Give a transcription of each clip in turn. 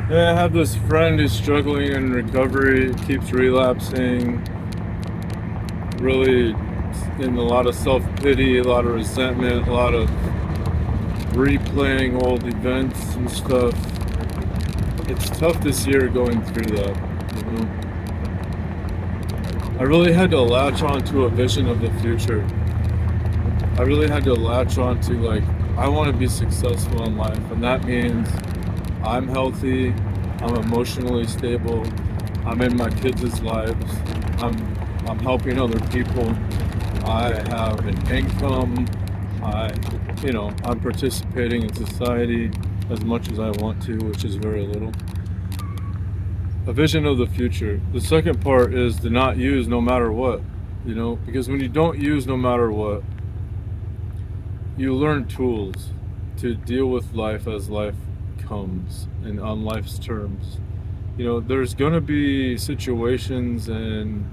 Yeah, I have this friend who's struggling in recovery, keeps relapsing, really in a lot of self-pity, a lot of resentment, a lot of replaying old events and stuff. It's tough this year going through that. I really had to latch onto a vision of the future. I really had to latch onto, like, I want to be successful in life, and that means I'm healthy, I'm emotionally stable, I'm in my kids' lives, I'm I'm helping other people, I have an income, I'm participating in society as much as I want to, which is very little. A vision of the future. The second part is to not use no matter what, because when you don't use no matter what, you learn tools to deal with life as life comes and on life's terms. There's going to be situations, and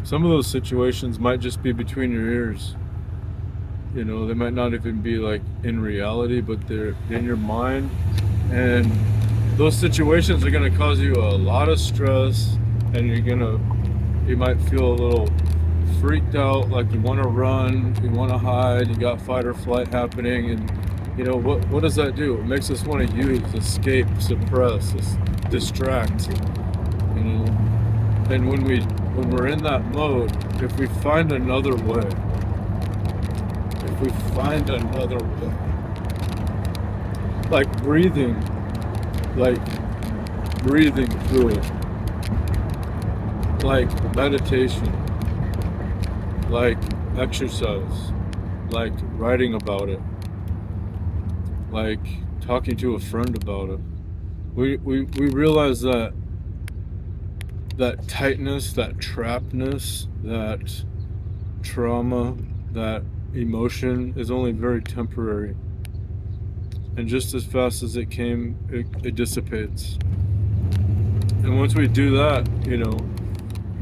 some of those situations might just be between your ears. They might not even be like in reality, but they're in your mind. And those situations are going to cause you a lot of stress, and you might feel a little freaked out, like you want to run, you want to hide, you got fight or flight happening. And what does that do? It makes us want to use, escape, suppress, distract. And when we're in that mode, if we find another way, like breathing, like breathing through it, like meditation, like exercise, like writing about it, like talking to a friend about it, we realize that tightness, that trappedness, that trauma, that emotion is only very temporary. And just as fast as it came, it dissipates. And once we do that,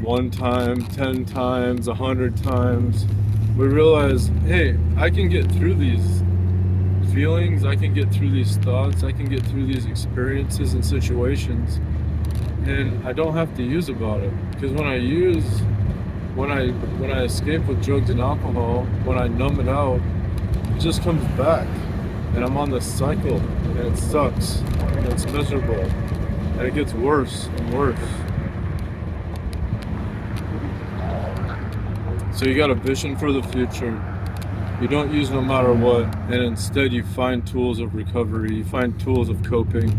one time, 10 times, 100 times, we realize, hey, I can get through these feelings, I can get through these thoughts, I can get through these experiences and situations, and I don't have to use about it. Because when I escape with drugs and alcohol, when I numb it out, it just comes back, and I'm on this cycle, and it sucks, and it's miserable, and it gets worse and worse. So you got a vision for the future. You don't use no matter what, and instead you find tools of recovery, you find tools of coping.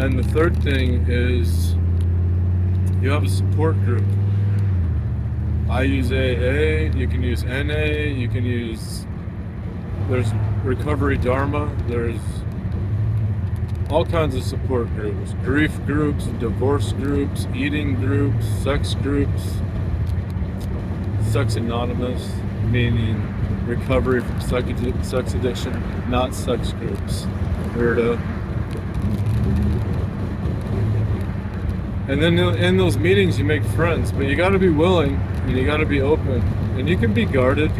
And the third thing is you have a support group. I use AA, you can use NA, there's Recovery Dharma, there's all kinds of support groups, grief groups, divorce groups, eating groups, sex groups, Sex Anonymous, meaning recovery from sex addiction, not sex groups. Weirdo. And then in those meetings you make friends, but you got to be willing and you got to be open, and you can be guarded,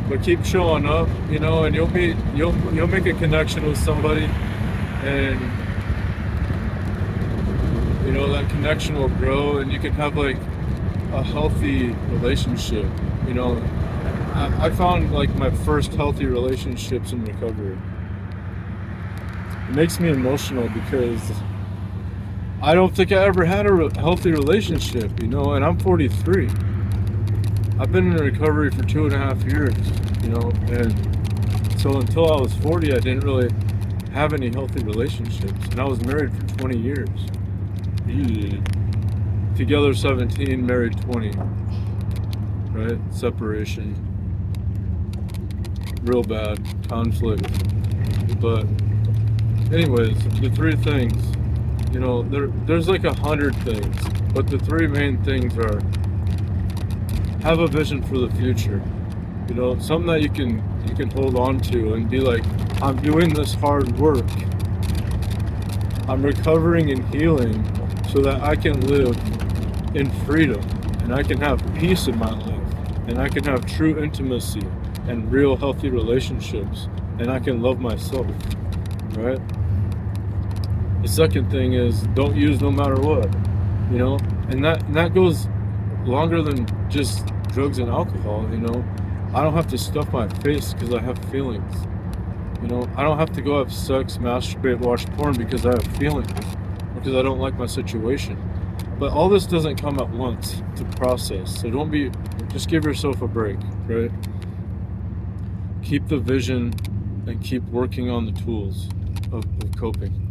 but keep showing up, and you'll make a connection with somebody, and that connection will grow, and you can have like a healthy relationship. I found like my first healthy relationships in recovery. It makes me emotional because I don't think I ever had a healthy relationship, and I'm 43. I've been in recovery for 2.5 years, and so until I was 40, I didn't really have any healthy relationships, and I was married for 20 years. Together 17, married 20, right? Separation, real bad, conflict. But anyways, the three things, there's like 100 things, but the three main things are: have a vision for the future, something that you can hold on to and be like, I'm doing this hard work, I'm recovering and healing so that I can live in freedom, and I can have peace in my life, and I can have true intimacy and real healthy relationships, and I can love myself, right? The second thing is don't use no matter what, you know, and that goes longer than just drugs and alcohol, you know. I don't have to stuff my face because I have feelings. You know, I don't have to go have sex, masturbate, watch porn because I have feelings, because I don't like my situation. But all this doesn't come at once to process. So just give yourself a break, right? Keep the vision and keep working on the tools of coping.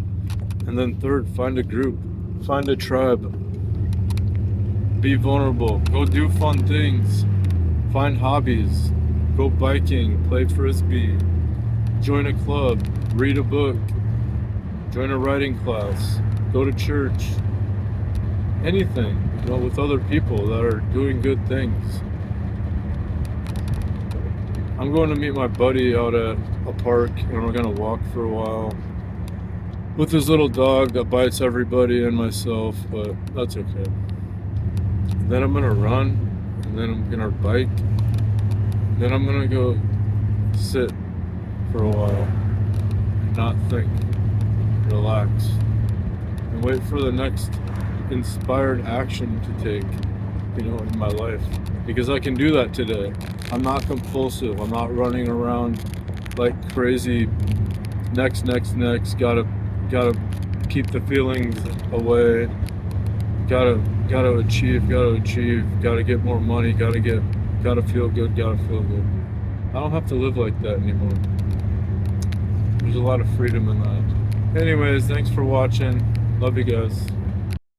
And then third, find a group, find a tribe, be vulnerable, go do fun things, find hobbies, go biking, play frisbee, join a club, read a book, join a writing class, go to church, anything, you know, with other people that are doing good things. I'm going to meet my buddy out at a park and we're going to walk for a while with his little dog that bites everybody and myself, but that's okay. Then I'm going to run, and then I'm going to bike, then I'm going to go sit for a while and not think, relax, and wait for the next inspired action to take, you know, in my life, because I can do that today. I'm not compulsive. I'm not running around like crazy. Next, gotta keep the feelings away. Gotta achieve. Gotta get more money. Gotta feel good. I don't have to live like that anymore. There's a lot of freedom in that. Anyways, thanks for watching. Love you guys.